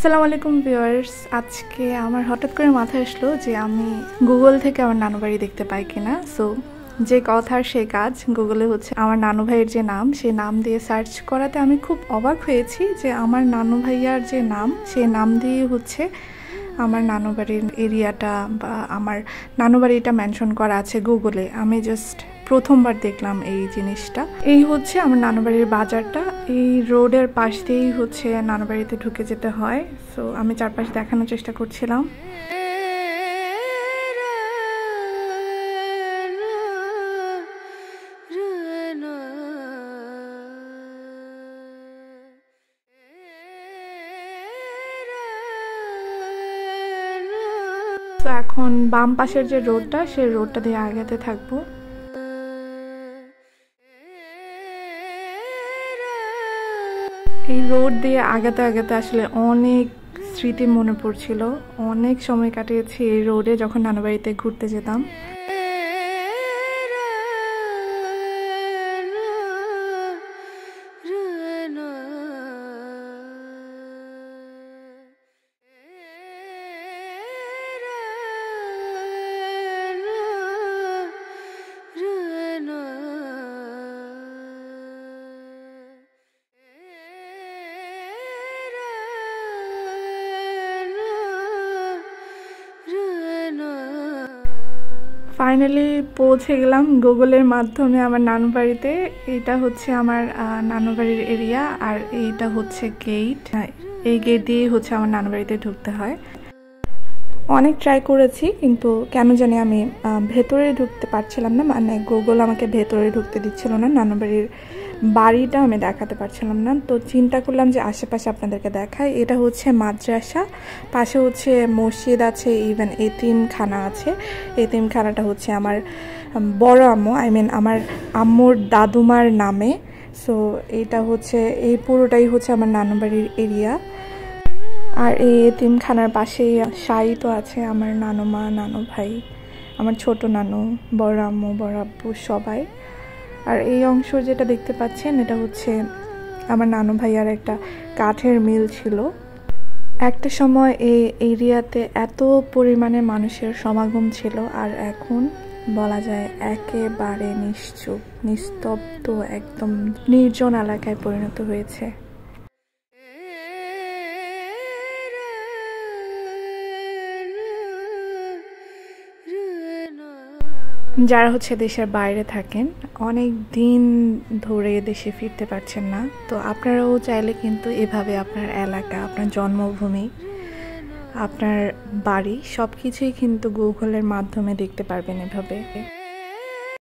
আসসালামু আলাইকুম ভিউয়ার্স। আজকে আমার হঠাৎ করে মাথায় আসলো যে আমি গুগল থেকে আমার নানু বাড়ি দেখতে পাই কিনা। সো যে কথার সেই কাজ, গুগলে হচ্ছে আমার নানু ভাইয়ের যে নাম, সেই নাম দিয়ে সার্চ করাতে আমি খুব অবাক হয়েছি যে আমার নানু ভাইয়ার যে নাম, সেই নাম দিয়ে হচ্ছে আমার নানু বাড়ির এরিয়াটা বা আমার নানু বাড়িটা মেনশন করা আছে গুগলে। আমি জাস্ট প্রথমবার দেখলাম এই জিনিসটা। এই হচ্ছে আমার নানু বাড়ির বাজারটা। এই রোডের পাশ দিয়েই হচ্ছে নানু বাড়িতে ঢুকে যেতে হয়। সো আমি চারপাশ দেখানোর চেষ্টা করছিলাম। তো এখন বাম পাশের যে রোডটা, সেই রোডটা দিয়ে আগাতে থাকবো। এই রোড দিয়ে আগাতে আগাতে আসলে অনেক স্মৃতি মনে পড়ছিল। অনেক সময় কাটিয়েছি এই রোডে যখন নানু বাড়িতে ঘুরতে যেতাম। ফাইনালি পৌঁছে গেলাম গুগলের মাধ্যমে আমার নানু বাড়িতে। এটা হচ্ছে আমার নানু বাড়ির এরিয়া, আর এইটা হচ্ছে গেট। এই গেট দিয়েই হচ্ছে আমার নানু বাড়িতে ঢুকতে হয়। অনেক ট্রাই করেছি, কিন্তু কেন জানি আমি ভেতরে ঢুকতে পারছিলাম না। মানে গুগল আমাকে ভেতরে ঢুকতে দিচ্ছিল না, নানু বাড়ির বাড়িটা আমি দেখাতে পারছিলাম না। তো চিন্তা করলাম যে আশেপাশে আপনাদেরকে দেখাই। এটা হচ্ছে মাদ্রাসা, পাশে হচ্ছে মসজিদ আছে, ইভেন এতিমখানা আছে। এতিমখানাটা হচ্ছে আমার বড় আম্মু, আমার আম্মুর দাদুমার নামে। সো এটা হচ্ছে, এই পুরোটাই হচ্ছে আমার নানু বাড়ির এরিয়া। আর এই এতিমখানার পাশেই শায়িত আছে আমার নানু মা, নানু ভাই, আমার ছোট নানু, বড় আম্মু, বড় আব্বু সবাই। আর এই অংশ যেটা দেখতে পাচ্ছেন, এটা হচ্ছে আমার নানু ভাইয়ার একটা কাঠের মিল ছিল। একটা সময় এই এরিয়াতে এত পরিমাণে মানুষের সমাগম ছিল, আর এখন বলা যায় একেবারে নিশ্চুপ, নিস্তব্ধ, একদম নির্জন এলাকায় পরিণত হয়েছে। যারা হচ্ছে দেশের বাইরে থাকেন, অনেক দিন ধরে দেশে ফিরতে পারছেন না, তো আপনারাও চাইলে কিন্তু এভাবে আপনার এলাকা, আপনার জন্মভূমি, আপনার বাড়ি সব কিছুই কিন্তু গুগলের মাধ্যমে দেখতে পারবেন এভাবে।